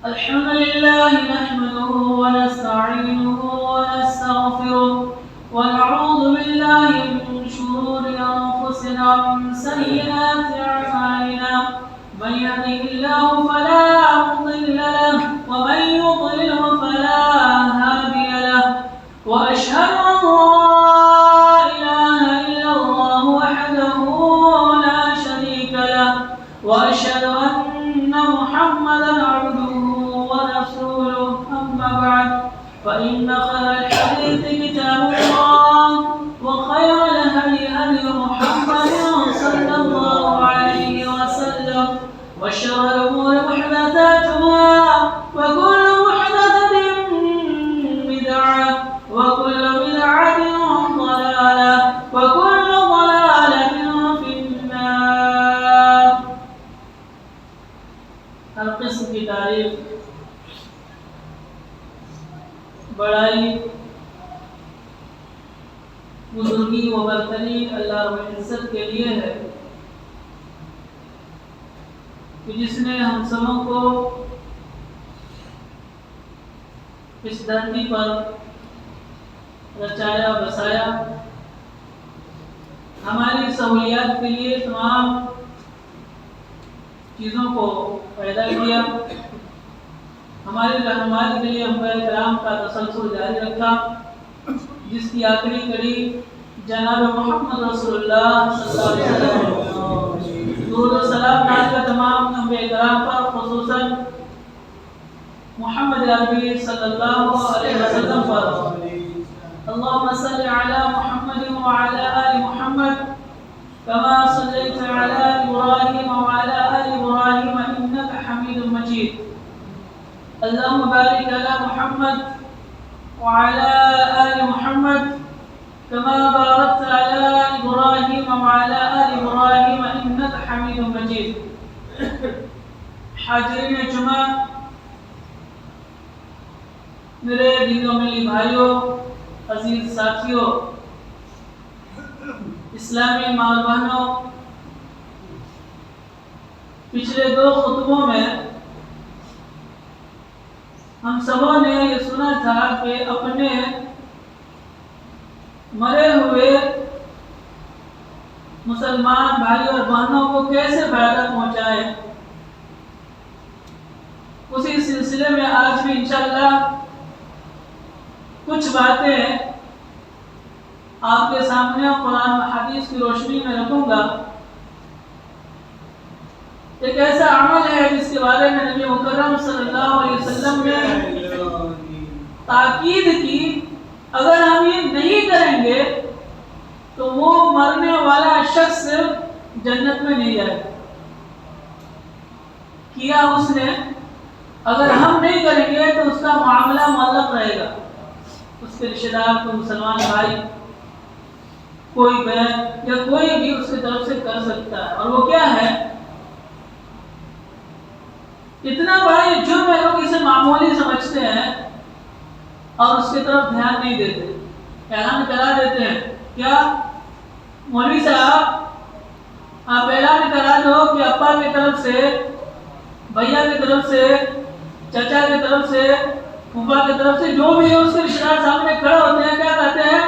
الحمد لله نحمده ونستعينه ونستغفره ونعوذ بالله من شرور أنفسنا ومن سيئات أعمالنا من يهده الله فلا مضل له ومن يضلله فلا هادي له وأشهد أن لا إله إلا الله وحده لا شريك له وأشهد أن محمدا عبده ورسوله أما بعد فإن خير الحديث كتاب الله وخير الهدي هدي محمد صلى الله عليه وسلم وشر الأمور محدثاتها وكل محدثة بدعة وكل بدعة ضلالة وكل ضلالة في النار. ہر قسم کی تعریف بڑائی بزرگی و برتری اللہ رب العزت کے لیے ہے کہ جس نے ہم سبوں کو اس دھرتی پر رچایا بسایا، ہماری سہولیات کے لیے تمام چیزوں کو پیدا کیا، ہماری رہنمائی کے لیے انبیاء کرام کا تسلسل جاری رکھا، جس کی آخری کڑی جناب محمد رسول اللہ صلی اللہ علیہ وسلم، درود و سلام نازل تمام انبیاء کرام پر، خصوصاً محمد عربی صلی اللہ علیہ وسلم پر. اللهم صل على محمد وعلى آل محمد كما صليت على إبراهيم وعلى آل إبراهيم إنك حميد مجيد. اللهم بارك على محمد وعلى آل محمد كما باركت على إبراهيم وعلى آل إبراهيم إنك حميد مجيد. حاضرین جمعہ، میرے دین و ملی بھائیوں، عزیز ساتھیوں، اسلامی ماں بہنوں، پچھلے 2 خطبوں میں ہم سبوں نے یہ سنا تھا کہ اپنے مرے ہوئے مسلمان بھائی اور بہنوں کو کیسے فائدہ پہنچائے. اسی سلسلے میں آج بھی انشاءاللہ کچھ باتیں آپ کے سامنے قرآن و حدیث کی روشنی میں رکھوں گا. ایک ایسا عمل ہے جس کے بارے میں نبی مکرم صلی اللہ علیہ وسلم نے تاکید کی، اگر ہم یہ نہیں کریں گے تو وہ مرنے والا شخص جنت میں نہیں جائے گا. کیا اس نے، اگر ہم نہیں کریں گے تو اس کا معاملہ معلق رہے گا. اس کے رشتہ دار، کوئی مسلمان بھائی، کوئی بہن یا کوئی بھی اس کی طرف سے کر سکتا ہے، اور وہ کیا ہے؟ اتنا بڑا یہ جرم ہے، لوگ اسے معمولی سمجھتے ہیں اور اس کی طرف دھیان نہیں دیتے. اعلان کرا دیتے ہیں، کیا مولوی صاحب آپ اعلان کرا دو کہ ابا کی طرف سے، بھیا کی طرف سے، چچا کی طرف سے، پھوپھا کی طرف سے، جو بھی ہے اس کے رشتہ دار سامنے کھڑے ہوتے ہیں، کیا کہتے ہیں؟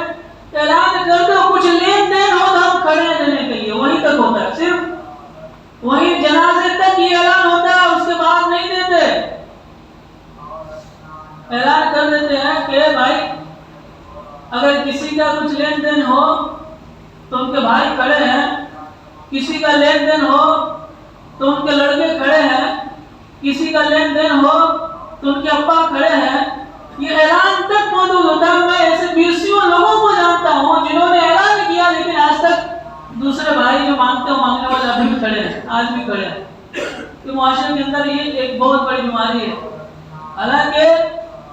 اعلان کر دو، کچھ لین دین ہو تو ہم کھڑے ہیں دینے کے لیے. وہیں تک ہوتا ہے، صرف وہیں جنازے تک یہ اعلان ہوتا ہے، اس کے بعد نہیں دیتے. اعلان کر دیتے ہیں کہ بھائی اگر کسی کا کچھ لین دین ہو تو ان کے بھائی کھڑے ہیں، کسی کا لین دین ہو تو ان کے لڑکے کھڑے ہیں، کسی کا لین دین ہو تو ان کے ابا کھڑے ہیں. یہ اعلان تک موجود ہوتا ہے. میں ایسے 20 لوگوں کو جانتا ہوں جنہوں نے اعلان کیا لیکن آج تک دوسرے بھائی جو مانگتے ہو مانگنے والے ابھی بھی کھڑے ہیں، آج بھی کھڑے ہیں. کہ معاشرے کے اندر یہ ایک بہت بڑی بیماری ہے. حالانکہ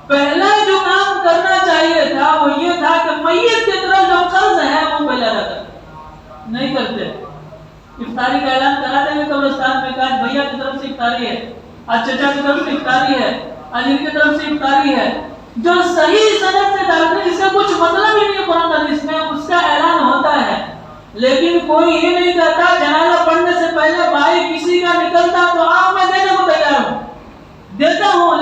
پہلا جو کام کرنا چاہیے تھا وہ یہ تھا کہ میت کی طرف جو قرض ہے وہ پہلے ادا کریں. نہیں کرتے. افطاری کا اعلان کرا دیں گے قبرستان میں، کہ بھیا کی طرف سے افطاری ہے، آج چچا کی طرف سے افطاری ہے، آج ان کی طرف سے افطاری ہے. جو صحیح سند سے ڈالتے ہیں، جس کا کچھ مطلب ہی نہیں قرآن حدیث میں، اس کا اعلان ہوتا ہے. لیکن کوئی یہ نہیں کہتا جنازہ پڑھنے سے پہلے بھائی کسی کا نکلتا تو آپ میں دینے کو تیار ہوں، دیتا ہوں،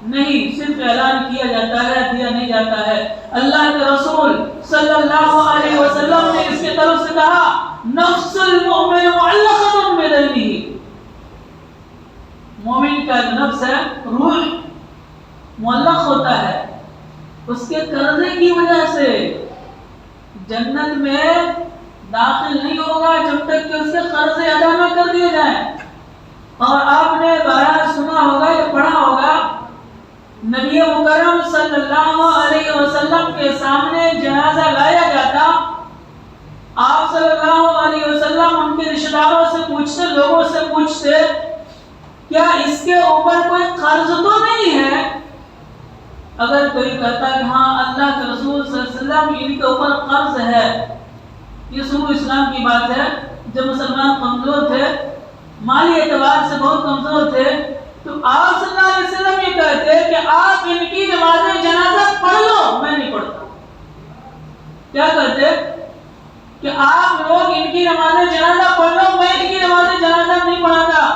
نہیں، صرف اعلان کیا جاتا ہے، دیا نہیں جاتا ہے۔ اللہ کے رسول صلی اللہ علیہ وسلم نے اس کی طرف سے کہا نفس المؤمن معلقۃ بدینہ، مومن کا نفس ہے، روح معلق ہوتا ہے اس کے قرضے کی وجہ سے، جنت میں داخل نہیں ہوگا جب تک کہ اس کے قرضے ادا نہ کر دیے جائیں۔ اور آپ نے بارہ سنا ہوگا یا پڑھا ہوگا، نبی مکرم صلی اللہ علیہ وسلم کے سامنے جنازہ لایا جاتا، آپ صلی اللہ علیہ وسلم ان کے رشتہ داروں سے پوچھتے، لوگوں سے پوچھتے کیا اس کے اوپر کوئی قرض تو نہیں ہے؟ اگر کوئی کہتا کہ ہاں اللہ کے رسول صلی اللہ علیہ وسلم ان کے اوپر قرض ہے، یہ شروع اسلام کی بات ہے، جب مسلمان کمزور تھے، مالی اعتبار سے بہت کمزور تھے، تو آپ صلی اللہ علیہ وسلم یہ کہتے کہ آپ ان کی نماز جنازہ پڑھ لو، میں نہیں پڑھتا۔ کیا کہتے کہ آپ لوگ ان کی نماز جنازہ پڑھ لو، میں ان کی نماز جنازہ نہیں پڑھاتا۔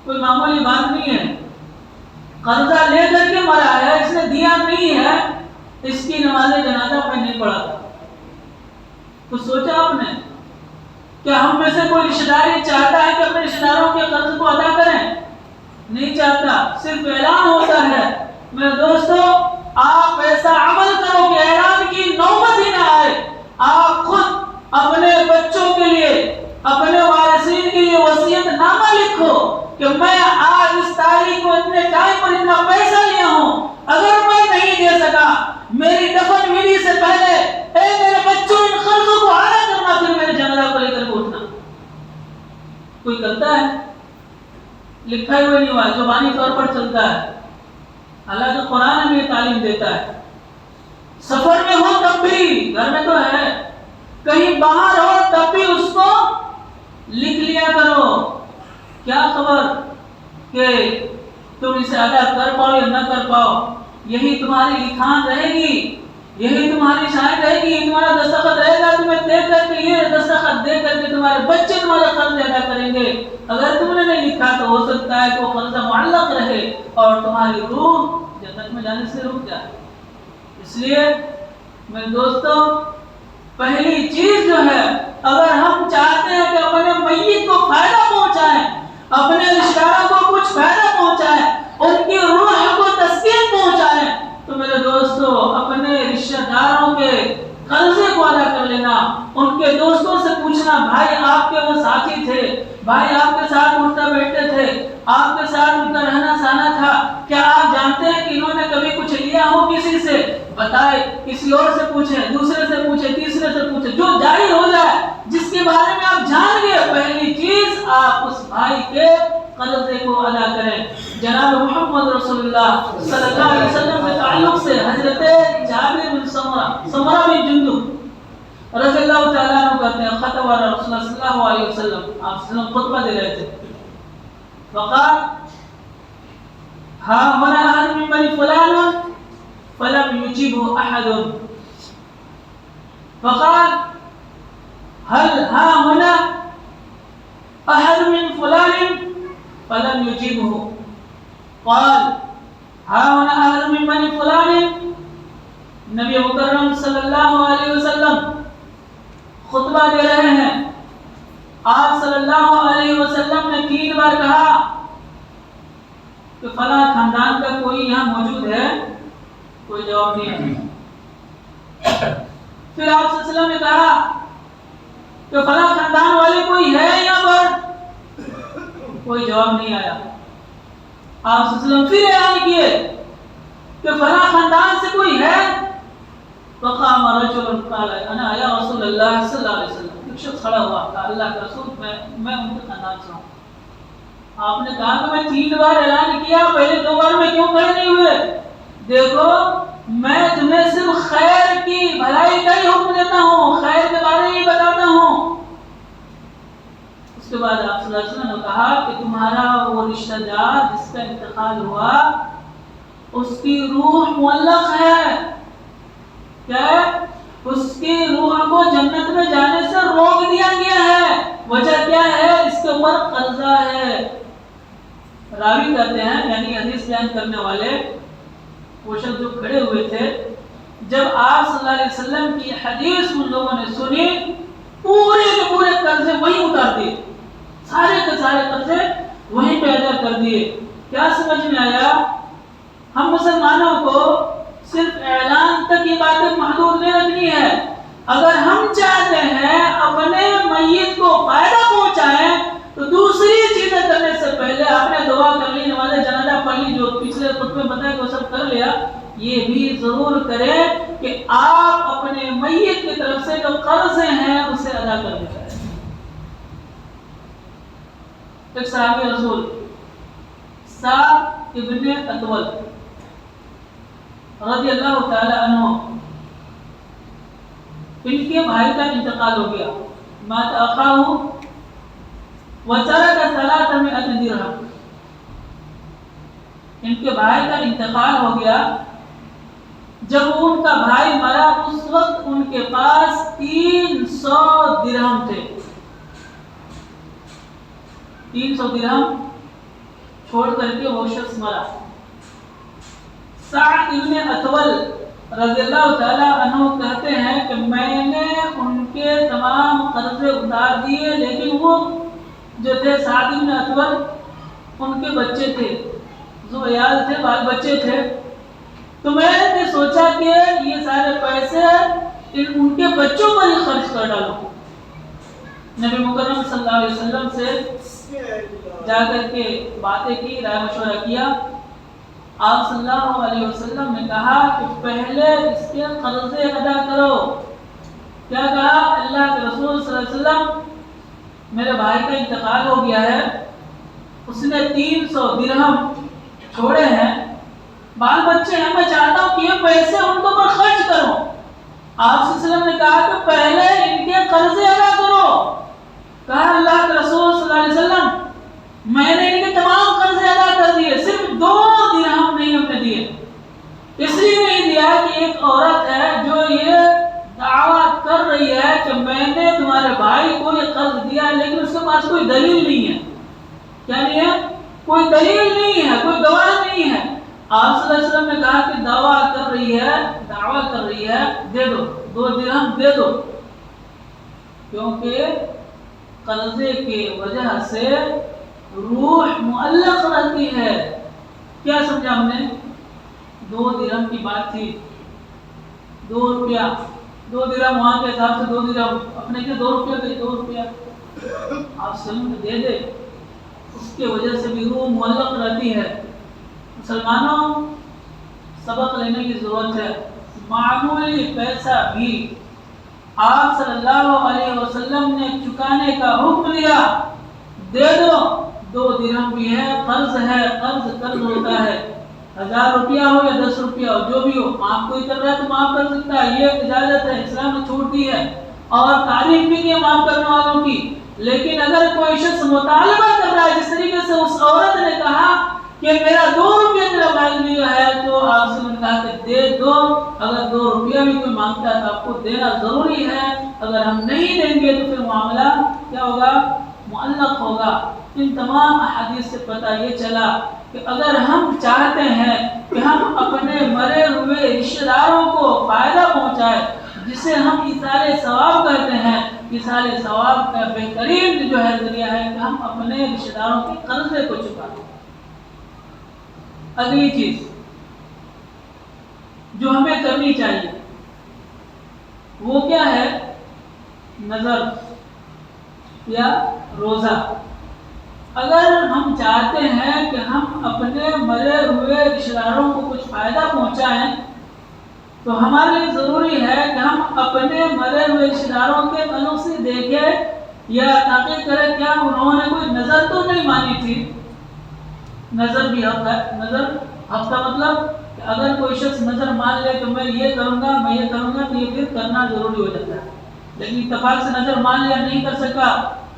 کوئی معمولی بات نہیں ہے، قرضہ لے کر کے مرا ہے، اس نے دیا نہیں ہے، اس کی نماز جنازہ میں نہیں پڑھاتا۔ تو سوچا آپ نے کیا ہم میں سے کوئی رشتہ دار چاہتا ہے کہ اپنے رشتہ داروں کے قرض کو ادا کریں؟ نہیں چاہتا، صرف اعلان ہوتا ہے۔ میرے دوستو، آپ ایسا عمل کرو کہ اعلان کی نوبت ہی نہ آئے، آپ خود اپنے بچوں کے لیے، اپنے وارثین کے لیے وصیت نامہ لکھو کہ میں آج اس تاریخ کو اتنے ٹائم پر اتنا پیسہ لیا ہوں، اگر میں نہیں دے سکا میری دفن ویری سے پہلے اے میرے بچوں ان قرضوں کو ادا کرنا، پھر میرے جنازہ کو لے کر اٹھنا۔ کوئی کرتا ہے؟ لکھا ہوا نہیں ہوا، زبانی طور پر چلتا ہے۔ حالانکہ قرآن ہمیں یہ تعلیم دیتا ہے، سفر میں ہو تب بھی، گھر میں تو ہے، کہیں باہر ہو تب بھی اس کو لکھ لیا کرو۔ کیا خبر کہ تم اسے ادا کر پاؤ یا نہ کر پاؤ، یہی تمہاری لکھان رہے گی، یہی تمہاری شاہد رہے گی، تمہارا دستخط رہے گا، تمہیں دیکھ کر کے یہ دستخط دیکھ کر کے تمہارے بچے تمہارا قرض ادا کریں گے۔ اگر تم نے نہیں لکھا تو ہو سکتا ہے کہ وہ قرض معلق رہے اور تمہاری روح جنت میں جانے سے رک جائے۔ اس لیے میرے دوستوں، پہلی چیز جو ہے، اگر ہم چاہتے ہیں کہ اپنے میت کو فائدہ پہنچائیں، اپنے رشتہ داروں کو کچھ فائدہ پہنچائیں، ان کی روح کو تسکین پہنچائیں، تو میرے دوستو اپنے رشتہ داروں کے قرضے کو ادا کر لینا۔ ان کے دوستوں سے پوچھنا، بھائی آپ کے وہ ساتھی تھے، بھائی آپ کے ساتھ اٹھتے بیٹھتے تھے، آپ کے ساتھ ان کا رہنا سہنا تھا، کیا آپ جانتے ہیں کہ انہوں نے کبھی کچھ لیا ہو کسی سے؟ بتائے، کسی اور سے پوچھیں، دوسرے سے پوچھیں، تیسرے سے پوچھیں، جو ظاہر ہو جائے، جس کے بارے میں آپ جان گئے، پہلی چیز آپ اس بھائی کے قرضے کو ادا کریں۔ جناب محمد رسول اللہ صلی اللہ علیہ وسلم کے تعلق سے حضرت جابر بن سمرہ بن جندب رضی اللہ تعالیٰ عنہ کہتے ہیں، خطب رسول اللہ صلی اللہ علیہ وسلم، آپ صلی اللہ علیہ وسلم خطبہ دے رہے تھے، وقال ہاں هنا أحد من بني فلان فلم يجبه أحد، فقال هل ها هنا أحد من فلان فلم يجبه، قال ها هنا أحد من بني فلان۔ نبی مکرم صلی اللہ علیہ وسلم خطبہ دے رہے ہیں، آپ صلی اللہ علیہ وسلم نے 3 بار کہا کہ فلاں خاندان کا کوئی یہاں موجود ہے؟ کوئی جواب نہیں آیا۔ پھر آپ صلی اللہ علیہ وسلم نے کہا کہ فلاں خاندان والے کوئی ہے یہاں پر؟ کوئی جواب نہیں آیا۔ آپ صلی اللہ علیہ وسلم پھر اعلان کیے کہ فلاں خاندان سے کوئی ہے؟ فقام رجل قال انا یا رسول اللہ صلی اللہ علیہ وسلم، ایک شخص کھڑا ہوا، کہا اللہ کے رسول میں ان کے خاندان سے ہوں۔ آپ نے کہا کہ میں 3 بار اعلان کیا، پہلے 2 بار میں کیوں کھڑے نہیں ہوئے؟ دیکھو میں تمہیں صرف خیر کی بھلائی کا ہی حکم دیتا ہوں، خیر کے بارے میں بتاتا ہوں۔ اس کے بعد آپ صلی اللہ علیہ وسلم نے کہا کہ تمہارا وہ رشتہ دار جس کا انتقال ہوا اس کی روح معلق ہے، کیا ہے؟ اس کی روح کو جنت میں جانے سے روک دیا گیا ہے۔ وجہ کیا ہے؟ اس کے اوپر قرضہ ہے۔ راوی کہتے ہیں یعنی حدیث بیان کرنے والے وہ شخص جو کھڑے ہوئے تھے، جب آپ صلی اللہ علیہ وسلم کی حدیث ان لوگوں نے سنی، پورے کے پورے قرضے وہیں اتار دیے، سارے کے سارے قرضے وہیں پہ ادا کر دیے۔ کیا سمجھ میں آیا؟ ہم مسلمانوں کو صرف اعلان تک یہ باتیں محدود نہیں رکھنی ہے۔ اگر ہم چاہتے ہیں اپنے میت کو فائدہ پہنچائیں تو دوسری چیزیں کرنے سے پہلے آپ نے دعا کر لی، نماز جنازہ پڑھ لی، جو پچھلے خطبے میں بتایا کہ وہ سب کر لیا، یہ بھی ضرور کریں کہ آپ اپنے میت کی طرف سے جو قرضے ہیں اسے ادا کر دیں۔ ایک صحابی رسول سعد ابن اطول رضی اللہ تعالی عنہ، ان کے بھائی کا انتقال ہو گیا، مات اخاہ وترک 300 درہم، ان کے بھائی کا انتقال ہو گیا۔ جب ان کا بھائی مرا اس وقت ان کے پاس 300 درہم تھے۔ 300 درہم چھوڑ کر کے وہ شخص مرا۔ سعد ابن اطول رضی اللہ تعالی عنہ کہتے ہیں کہ میں نے ان کے تمام قرضے اتار دیے، لیکن وہ جو تھے سعد ابن اطول، ان کے بچے تھے، جو عیال تھے، بال بچے تھے، تو میں نے سوچا کہ یہ سارے پیسے ان کے بچوں پر ہی خرچ کر ڈالوں۔ نبی مکرم صلی اللہ علیہ وسلم سے جا کر کے باتیں کی، رائے مشورہ کیا۔ آپ صلی اللہ علیہ وسلم نے کہا کہ پہلے اس کے قرضے ادا کرو۔ کیا کہا؟ اللہ کے رسول صلی اللہ علیہ وسلم، میرے بھائی کا انتقال ہو گیا ہے، اس نے 300 درہم چھوڑے ہیں، بال بچے ہیں، میں چاہتا ہوں کہ یہ پیسے ان کو پر خرچ کروں۔ آپ صلی اللہ علیہ وسلم نے کہا کہ پہلے ان کے قرضے ادا کرو۔ کہا اللہ کے رسول صلی اللہ علیہ وسلم، میں نے ان کے تمام قرضے ادا کر دیے، صرف 2 درہم نہیں ہم نے دیے۔ اس لیے نہیں دیا کہ ایک عورت ہے جو یہ دعویٰ کر رہی ہے کہ میں نے تمہارے بھائی کو یہ قرض دیا، لیکن اس کے پاس کوئی دلیل نہیں ہے۔ کیا نہیں ہے؟ کوئی دلیل نہیں ہے، کوئی گواہ نہیں ہے۔ آپ صلی اللہ علیہ وسلم نے کہا کہ دعویٰ کر رہی ہے، دے دو، 2 درہم دے دو، کیونکہ قرضے کی وجہ سے روح معلق رہتی ہے۔ کیا سمجھا ہم نے؟ 2 درہم کی بات تھی، 2 روپیہ، 2 درہم وہاں کے حساب سے 2 درہم، اپنے کے 2 روپیہ کے 2 روپیہ آپ سلم دے دے، اس کی وجہ سے بھی روح معلق رہتی ہے۔ مسلمانوں، سبق لینے کی ضرورت ہے۔ معمولی پیسہ بھی آپ صلی اللہ علیہ وسلم نے چکانے کا حکم دیا، دے دو۔ 2 درہم بھی ہے، قرض ہوتا ہے، 1000 روپیہ ہو یا 10 روپیہ ہو، جو بھی ہو، معاف کوئی کر رہا ہے تو معاف کر سکتا ہے، یہ اجازت ہے، اسلام نے چھوڑ دی ہے، اور تعریف بھی نہیں ہے معاف کرنے والوں کی۔ لیکن اگر کوئی شخص مطالبہ کر رہا ہے، جس طریقے سے اس عورت نے کہا کہ میرا 2 روپیہ میرا بھائی لیا ہے، تو آپ سے نے کہا کہ دے دو۔ اگر 2 روپیہ بھی کوئی مانگتا ہے تو آپ کو دینا ضروری ہے، اگر ہم نہیں دیں گے تو پھر معاملہ کیا ہوگا؟ معلق ہوگا۔ ان تمام احادیث سے پتہ یہ چلا کہ اگر ہم چاہتے ہیں کہ ہم اپنے مرے ہوئے رشتہ داروں کو فائدہ پہنچائیں، جسے ہم ایصال ثواب کہتے ہیں، ایصال ثواب کا بہترین جو ہے ذریعہ ہے کہ ہم اپنے رشتہ داروں کے قرضے کو چکائیں۔ اگلی چیز جو ہمیں کرنی چاہیے وہ کیا ہے؟ نظر یا روزہ۔ اگر ہم چاہتے ہیں کہ ہم اپنے مرے ہوئے رشتہ داروں کو کچھ فائدہ پہنچائیں تو ہمارے لیے ضروری ہے کہ ہم اپنے مرے ہوئے رشتہ داروں کے تعلق سے دیکھیں یا تحقیق کریں کیا انہوں نے کوئی نظر تو نہیں مانی تھی۔ نظر بھی حق ہے۔ نظر حق کا مطلب کہ اگر کوئی شخص نظر مان لے کہ میں یہ کروں گا تو یہ پھر کرنا ضروری ہو جاتا ہے، لیکن اتفاق سے نظر مان لیا، نہیں کر سکا،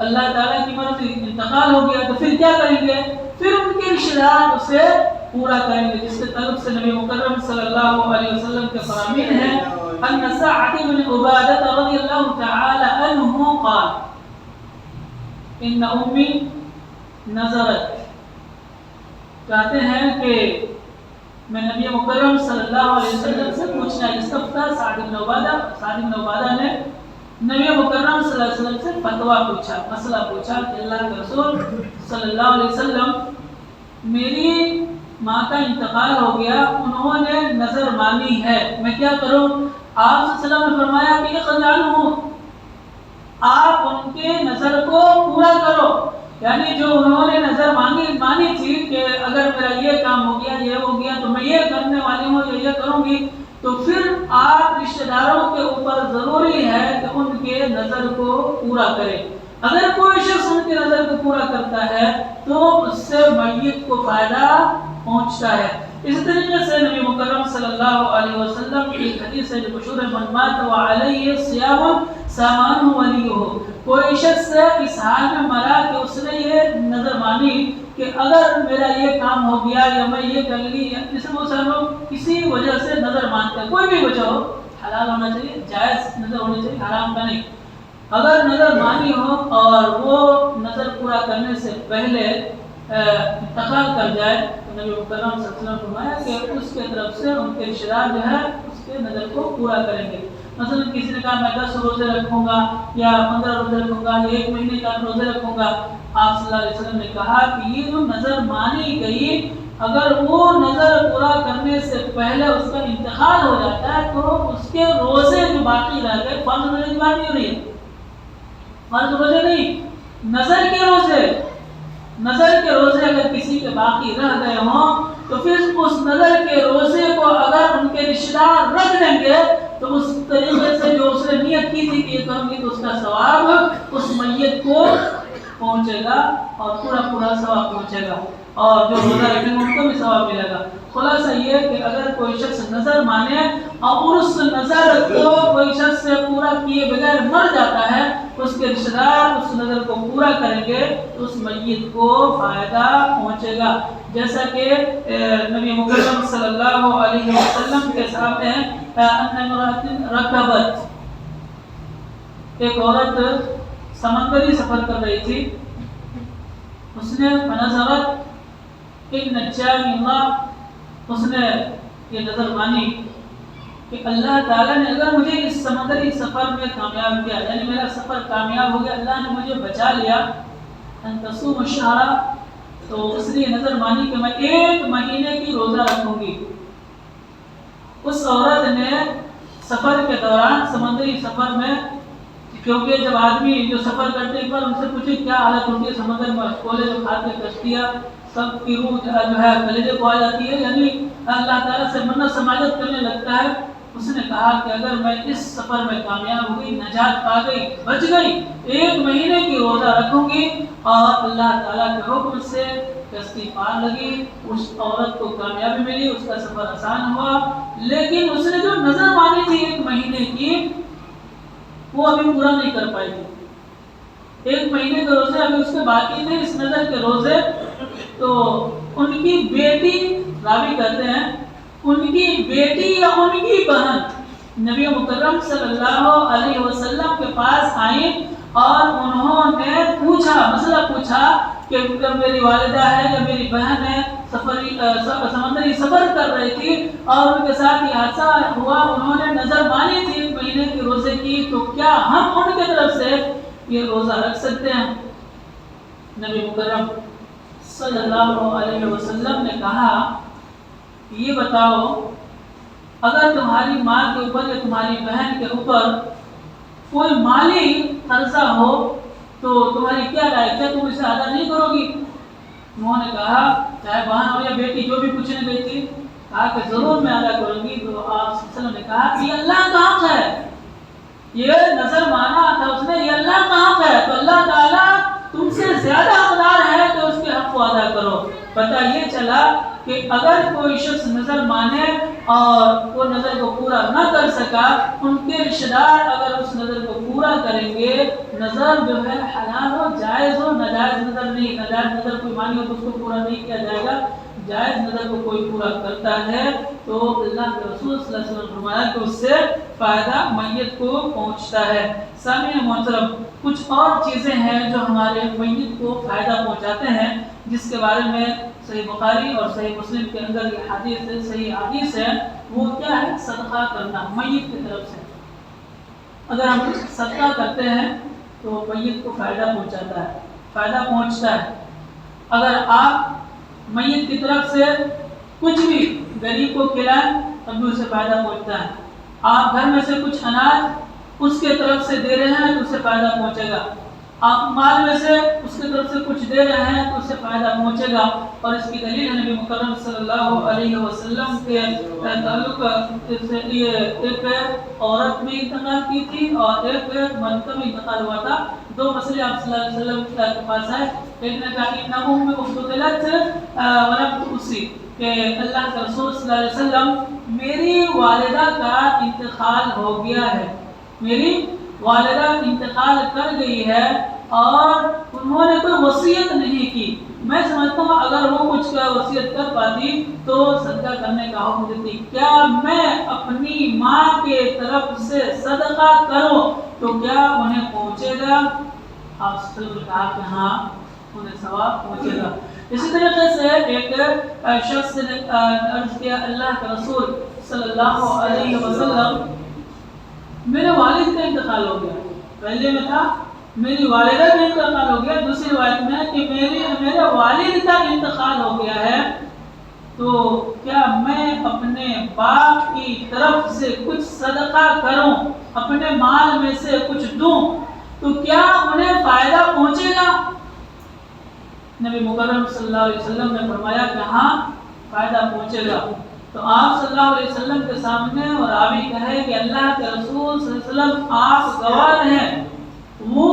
اللہ تعالیٰ کی مرضی انتقال ہو گیا، تو پھر کیا کریں گے؟ پھر ان کے رشتہ دار اسے پورا کریں گے، جس کے تعلق سے نبی مکرم صلی اللہ علیہ وسلم کے فرامین ہیں ان سعد بن عبادہ رضی اللہ تعالی عنہ قال ان امی نظرت کہتے ہیں کہ میں نبی مکرم صلی اللہ علیہ وسلم سے پوچھنا استفتیٰ سعد بن عبادہ نے نبی مکرم صلی اللہ علیہ وسلم سے فتویٰ پوچھا، مسئلہ پوچھا کہ اللہ کے رسول صلی اللہ علیہ وسلم میری ماں کا انتقال ہو گیا، انہوں نے نظر مانی ہے، میں کیا کروں؟ آپ صلی اللہ علیہ وسلم نے فرمایا کہ اقضعوا، آپ ان کے نظر کو پورا کرو، یعنی جو انہوں نے نظر مانی تھی کہ اگر میرا یہ کام ہو گیا، یہ ہو گیا تو میں یہ کرنے والی ہوں یا یہ کروں گی، تو پھر آپ رشتہ داروں کے اوپر ضروری ہے کہ ان کے نظر کو پورا کریں۔ اگر کوئی شخص ان کے نظر کو پورا کرتا ہے تو اس سے میت کو فائدہ پہنچتا ہے۔ اس طریقے سے نبی مکرم صلی اللہ علیہ وسلم کی حدیث ہے جو مشہور ہے، من مات وعلیہ صیام سامان ولیہ، کوئی شخص اس حال میں مرا کہ اس نے یہ نظر مانی کہ اگر میرا یہ کام ہو گیا یا میں یہ کر لی، یا جسے بہت سارے لوگ کسی وجہ سے نظر مانتے ہیں، کوئی بھی وجہ ہو، حلال ہونا چاہیے، جائز نظر ہونی چاہیے، حرام کا نہیں۔ اگر نظر مانی ہو اور وہ نظر پورا کرنے سے پہلے انتقال کر جائے تو نبی مکرم صلی اللہ علیہ وسلم نے فرمایا کہ اس کے طرف سے ان کے رشتہ دار جو ہے اس کے نظر کو پورا کریں گے۔ مثلا کسی نے کہا میں 10 روزے رکھوں گا یا 15 روزے رکھوں گا یا 1 مہینے کا روزے رکھوں گا، آپ صلی اللہ علیہ وسلم نے کہا کہ یہ جو نظر مانی گئی، اگر وہ نظر پورا کرنے سے پہلے اس کا انتقال ہو جاتا ہے تو اس کے روزے جو باقی رہ گئے، فرض روزے کی بات نہیں ہو رہی ہے، فرض روزے نہیں، نظر کے روزے اگر کسی کے باقی رہ گئے ہوں تو پھر اس نظر کے روزے کو اگر ان کے رشتہ دار رکھ دیں گے تو اس طریقے سے جو اس نے نیت کی تھی کہ یہ کروں گی تو اس کا ثواب اس میت کو پہنچے گا اور پورا ثواب پہنچے گا، اور جو روزہ رکھیں گے ان کو بھی ثواب ملے گا۔ خلاصہ یہ کہ اگر کوئی شخص نظر مانے اور اس نظر کو کوئی شخص پورا کیے بغیر مر جاتا ہے، اس کے رشتہ دار اس نظر کو پورا کریں گے تو اس میت کو فائدہ پہنچے گا، جیسا کہ نبی مکرم صلی اللہ علیہ وسلم کے سامنے رکبت، ایک عورت سمندری سفر کر رہی تھی، اس نے فنظرت ان نجانی اللہ، اس نے یہ نظر مانی کہ اللہ تعالیٰ نے اگر مجھے اس سمندری سفر میں کامیاب کیا، یعنی میرا سفر کامیاب ہو گیا، اللہ نے مجھے بچا لیا، ان تصوم الشہر، تو اس نے نظر مانی کہ میں 1 مہینے کی روزہ رکھوں گی۔ اس عورت نے سفر کے دوران سمندری سفر میں، کیونکہ جب آدمی جو سفر کرتے ہیں ان سے پوچھے کیا حالت ہوتی ہے سمندر میں، کولے جو کھاتے کشتیاں سب کی روح جو ہے کلیجے کو آ جاتی ہے، یعنی اللہ تعالیٰ سے منت سماجت کرنے لگتا ہے۔ اس نے کہا کہ اگر میں اس سفر میں کامیاب ہو گئی، نجات پا گئی، بچ گئی، 1 مہینے کی روزہ رکھوں گی، اور اللہ تعالیٰ کے حکم سے کشتی پار لگی، اس عورت کو کامیابی ملی، اس کا سفر آسان ہوا۔ لیکن اس نے جو نظر مانی تھی 1 مہینے کی، وہ ابھی پورا نہیں کر پائی تھی، 1 مہینے کے روزے ابھی اس کے باقی تھے، اس نظر کے روزے۔ تو ان کی بیٹی، راوی کہتے ہیں ان کی بیٹی یا ان کی بہن نبی مکرم صلی اللہ علیہ وسلم کے پاس آئیں اور انہوں نے مسئلہ پوچھا کہ میری والدہ ہے یا میری بہن ہے، سمندری سفر کر رہی تھی اور ان کے ساتھ یہ حادثہ ہوا، انہوں نے نظر مانی تھی 1 مہینے کے روزے کی، تو کیا ہم ان کی طرف سے یہ روزہ رکھ سکتے ہیں؟ نبی مکرم صلی اللہ علیہ وسلم نے کہا یہ بتاؤ، اگر تمہاری ماں کے اوپر یا تمہاری بہن کے اوپر کوئی مالی قرضہ ہو تو تمہاری کیا رائے، کیا تم اسے ادا نہیں کرو گی؟ انہوں نے کہا چاہے بہن ہو یا بیٹی جو بھی پوچھنے گئی تھی، کہا کہ ضرور میں ادا کروں گی۔ تو آپ صلی اللہ علیہ وسلم نے کہا کہ یہ اللہ کا حق ہے، یہ نظر مانا تھا اس نے، یہ اللہ کا حق ہے، تو اللہ تعالیٰ تم سے زیادہ حقدار ہے کہ اس کے حق کو ادا کرو۔ پتہ یہ چلا کہ اگر کوئی شخص نظر مانے اور وہ نظر کو پورا نہ کر سکا، ان کے رشتہ دار اگر اس نظر کو پورا کریں گے، نظر جو ہے حلال ہو، جائز ہو، ناجائز نظر نہیں، ناجائز نظر کوئی مانی ہو تو اس کو پورا نہیں کیا جائے گا، جائز نظر کو کوئی پورا کرتا ہے تو اللہ کے رسول صلی اللہ علیہ وسلم نے فرمایا کہ اس سے فائدہ میت کو پہنچتا ہے۔ سامعین محترم، کچھ اور چیزیں ہیں جو ہمارے میت کو فائدہ پہنچاتے ہیں، جس کے بارے میں صحیح بخاری اور صحیح مسلم کے اندر یہ حدیث ہے، صحیح حدیث ہے، وہ کیا ہے؟ صدقہ کرنا میت کی طرف سے۔ اگر ہم صدقہ کرتے ہیں تو میت کو فائدہ پہنچاتا ہے، فائدہ پہنچتا ہے۔ اگر آپ میت کی طرف سے کچھ بھی غریب کو کھلائیں تب بھی اسے فائدہ پہنچتا ہے۔ آپ گھر میں سے کچھ اناج اس کے طرف سے دے رہے ہیں تو اسے فائدہ پہنچے گا۔ آپ مال میں سے اس کی طرف سے کچھ دے رہے ہیں تو اسے فائدہ پہنچے گا۔ اور اس کی دلیل ہے نبی مکرم صلی اللہ علیہ وسلم کے تعلق سے، یہ ایک عورت بھی انتقال کی تھی اور ایک مرد کا بھی انتقال ہوا تھا۔ دو مسئلے آپ صلی اللہ علیہ وسلم کے پاس ہے۔ ایک نے کہا کہ نبو میں افتدلت ولم تؤسی، کہ اللہ کے رسول صلی اللہ علیہ وسلم میری والدہ کا انتقال ہو گیا ہے، میری والدہ انتقال کر گئی ہے اور انہوں نے کوئی وصیت نہیں کی۔ میں سمجھتا ہوں اگر وہ کچھ کا وصیت کر پاتی تو صدقہ کرنے کا حکم دیتی۔ کیا میں اپنی ماں کے طرف سے صدقہ کروں تو کیا انہیں پہنچے گا؟ آپ نے کہا کہ ہاں انہیں ثواب پہنچے گا۔ اسی طریقے سے ایک شخص نے عرض کیا اللہ کے رسول صلی اللہ علیہ وسلم میرے والد کا انتقال ہو گیا، پہلے میں تھا میری والدہ کا انتقال ہو گیا، دوسری روایت میں ہے کہ میرے والد کا انتقال ہو گیا ہے، تو کیا میں اپنے باپ کی طرف سے کچھ صدقہ کروں، اپنے مال میں سے کچھ دوں تو کیا انہیں فائدہ پہنچے گا؟ نبی مکرم صلی اللہ علیہ وسلم نے فرمایا کہ ہاں فائدہ پہنچے گا۔ تو آپ صلی اللہ علیہ وسلم کے سامنے اور راوی کہے کہ اللہ کے رسول صلی اللہ علیہ وسلم آپ گواہ ہیں، وہ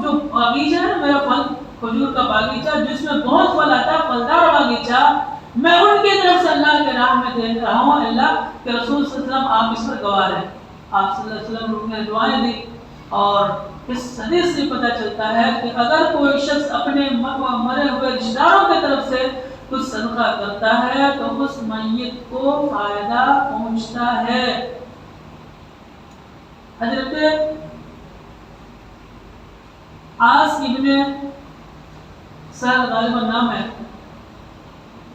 جو باغیچہ ہے میرا پھل کھجور کا باغیچہ جس میں بہت پھل آتا ہے، پھلدار باغیچہ، میں ان کی طرف سے اللہ کے راہ میں دے رہا ہوں، اللہ کے رسول صلی اللہ علیہ وسلم آپ اس پر گواہ ہیں۔ آپ صلی اللہ علیہ وسلم نے دعائیں دی۔ اور اس حدیث سے پتہ چلتا ہے کہ اگر کوئی شخص اپنے مرے ہوئے رشتہ داروں کی طرف سے کچھ صدقہ کرتا ہے تو اس میت کو فائدہ پہنچتا ہے۔ حضرت عاص ابن سعد غالباً نام ہے،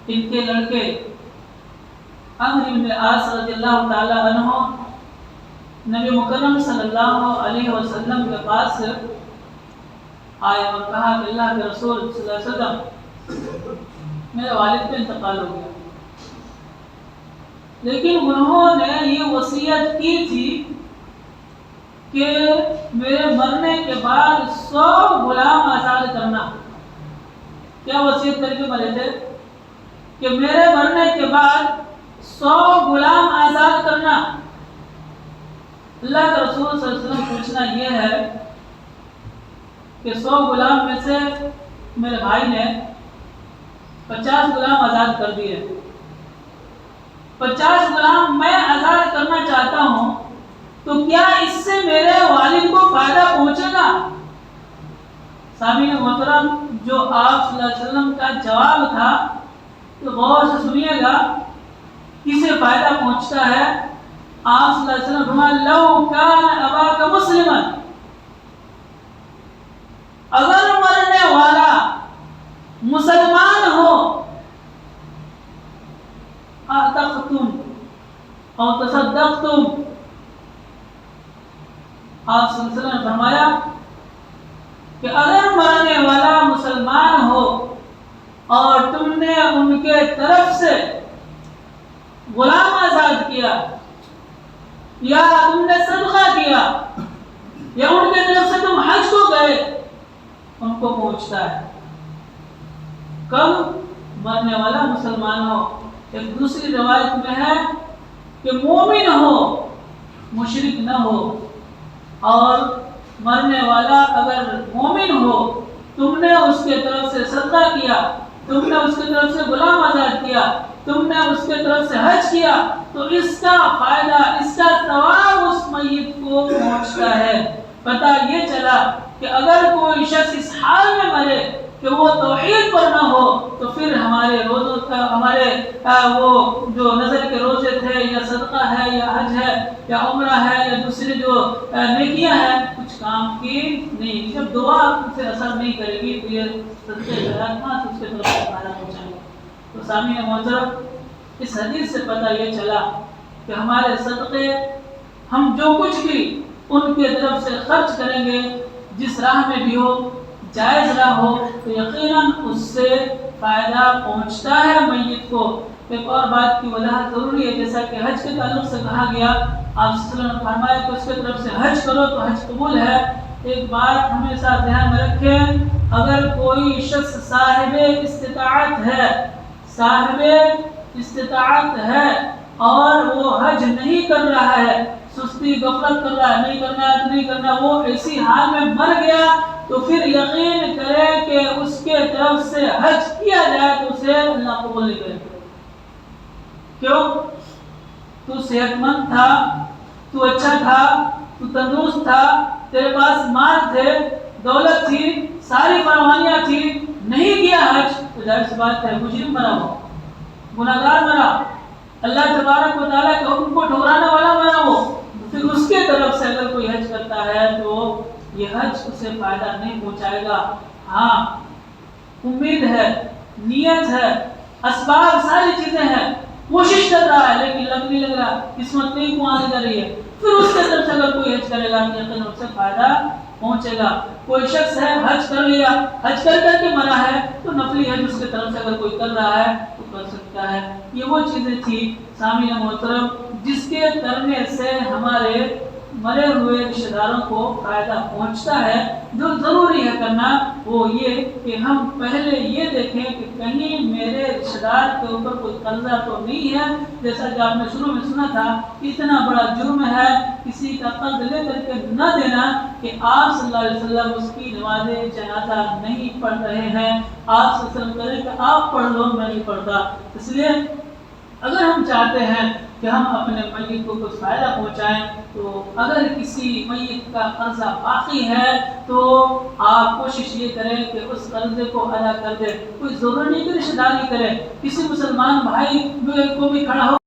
ان کے لڑکے عمرو ابن عاص رضی اللہ تعالی عنہ نبی مکرم صلی اللہ علیہ وسلم کے پاس آئے اور کہا کہ اللہ کے رسول صلی اللہ علیہ وسلم میرے والد کا انتقال ہو گیا، لیکن انہوں نے یہ وصیت کی تھی کہ میرے مرنے کے بعد 100 غلام آزاد کرنا۔ کیا وصیت کر کے مرے تھے؟ کہ میرے مرنے کے بعد 100 غلام آزاد کرنا۔ اللہ کے رسول صلی اللہ علیہ وسلم پوچھنا یہ ہے کہ 100 غلام میں سے میرے بھائی نے 50 غلام آزاد کر دیے، 50 غلام میں آزاد کرنا چاہتا ہوں تو کیا اس سے میرے والد کو فائدہ پہنچے گا؟ سامعین محترم، جو آپ صلی اللہ علیہ وسلم کا جواب تھا تو غور سے سنیے گا، کسے فائدہ پہنچتا ہے؟ آپ صلی اللہ علیہ وسلم فرمایا لو کان اباک مسلما، اگر مرنے والا مسلمان ہو، اعتقتم او تصدقتم، آپ صلی اللہ علیہ وسلم نے فرمایا کہ اگر مرنے والا مسلمان ہو اور تم نے ان کے طرف سے غلام آزاد کیا یا تم نے صدقہ کیا یا ان کے طرف سے تم حج کو گئے، ان کو پہنچتا ہے۔ کب؟ مرنے والا مسلمان ہو۔ ایک دوسری روایت میں ہے کہ مومن ہو، مشرک نہ ہو، اور مرنے والا اگر مومن ہو، تم نے اس کے طرف سے صدقہ کیا، تم نے اس کی طرف سے غلام آزاد کیا، تم نے اس کے طرف سے حج کیا، تو اس کا فائدہ، اس کا ثواب اس میت کو پہنچتا ہے۔ پتہ یہ چلا کہ اگر کوئی شخص اس حال میں مرے کہ وہ توحید پر نہ ہو تو پھر ہمارے روزوں کا، ہمارے وہ جو نظر کے روزے تھے یا صدقہ ہے یا حج ہے یا عمرہ ہے یا دوسری جو نیکیاں ہیں کچھ کام کی نہیں، جب دعا سے اثر نہیں کرے گی تو یہ صدقے خیرات کہاں سے اس کے طرف سے فائدہ پہنچائیں گے؟ تو سامعین محترم، اس حدیث سے پتہ یہ چلا کہ ہمارے صدقے ہم جو کچھ بھی ان کے طرف سے خرچ کریں گے، جس راہ میں بھی ہو، جائز راہ ہو، تو یقیناً اس سے فائدہ پہنچتا ہے میت کو۔ ایک اور بات کی وضاحت ضروری ہے، جیسا کہ حج کے تعلق سے کہا گیا، آپ صلی اللہ علیہ وسلم نے فرمایا کہ اس کے طرف سے حج کرو تو حج قبول ہے۔ ایک بات ہمیشہ ذہن میں رکھیں، اگر کوئی شخص صاحب استطاعت ہے اور وہ حج نہیں کر رہا ہے، سستی غفلت کر رہا ہے، نہیں کرنا، وہ ایسی حال میں مر گیا، تو پھر یقین کرے کہ اس کے طرف سے حج کیا جائے تو اسے اللہ قبول نہیں کرے گا۔ کیوں؟ تو صحت مند تھا، تو اچھا تھا، تو تندرست تھا، تیرے پاس مال تھے، دولت تھی، ساری فراوانیاں تھی، نہیں کیا حج، تو ظاہر سی بات ہے مجرم مرا ہو، گناہگار مرا، اللہ تبارک و تعالیٰ کے حکم کو ٹھکرانے والا مرا ہو۔ پھر اس کے طرف سے اگر کوئی حج کرتا ہے تو یہ حج اسے فائدہ نہیں پہنچائے گا۔ ہاں، امید ہے، نیت ہے، اسباب ساری چیزیں ہیں، کوشش کر رہا ہے، لیکن لگ نہیں لگ رہا، قسمت نہیں کو آنے جا رہی ہے، پھر اس کے طرف سے اگر کوئی حج کرے گا تو یقین اس سے فائدہ پہنچے گا۔ کوئی شخص ہے حج کر لیا، حج کر کے مرا ہے، تو نفلی حج اس کے طرف سے اگر کوئی کر رہا ہے تو کر سکتا ہے۔ یہ وہ چیزیں تھی سامعین محترم جس کے کرنے سے ہمارے مرے ہوئے رشتہ داروں کو فائدہ پہنچتا ہے۔ جو ضروری ہے کرنا وہ یہ کہ ہم پہلے یہ دیکھیں کہ کہیں میرے رشتہ دار کے اوپر کوئی قرضہ تو نہیں ہے، جیسا کہ آپ نے شروع میں سنا تھا، اتنا بڑا جرم ہے کسی کا قرض لے کر کے نہ دینا کہ آپ صلی اللہ علیہ وسلم اس کی نماز جنازہ نہیں پڑھ رہے ہیں، آپ صلی اللہ علیہ وسلم کریں کہ آپ پڑھ لو، میں نہیں پڑھتا۔ اس لیے اگر ہم چاہتے ہیں کہ ہم اپنے میت کو کچھ فائدہ پہنچائیں، تو اگر کسی میت کا قرضہ باقی ہے تو آپ کوشش یہ کریں کہ اس قرضے کو ادا کر دیں۔ کوئی ضروری نہیں کہ رشتہ داری کرے، کسی مسلمان بھائی کو بھی کھڑا ہو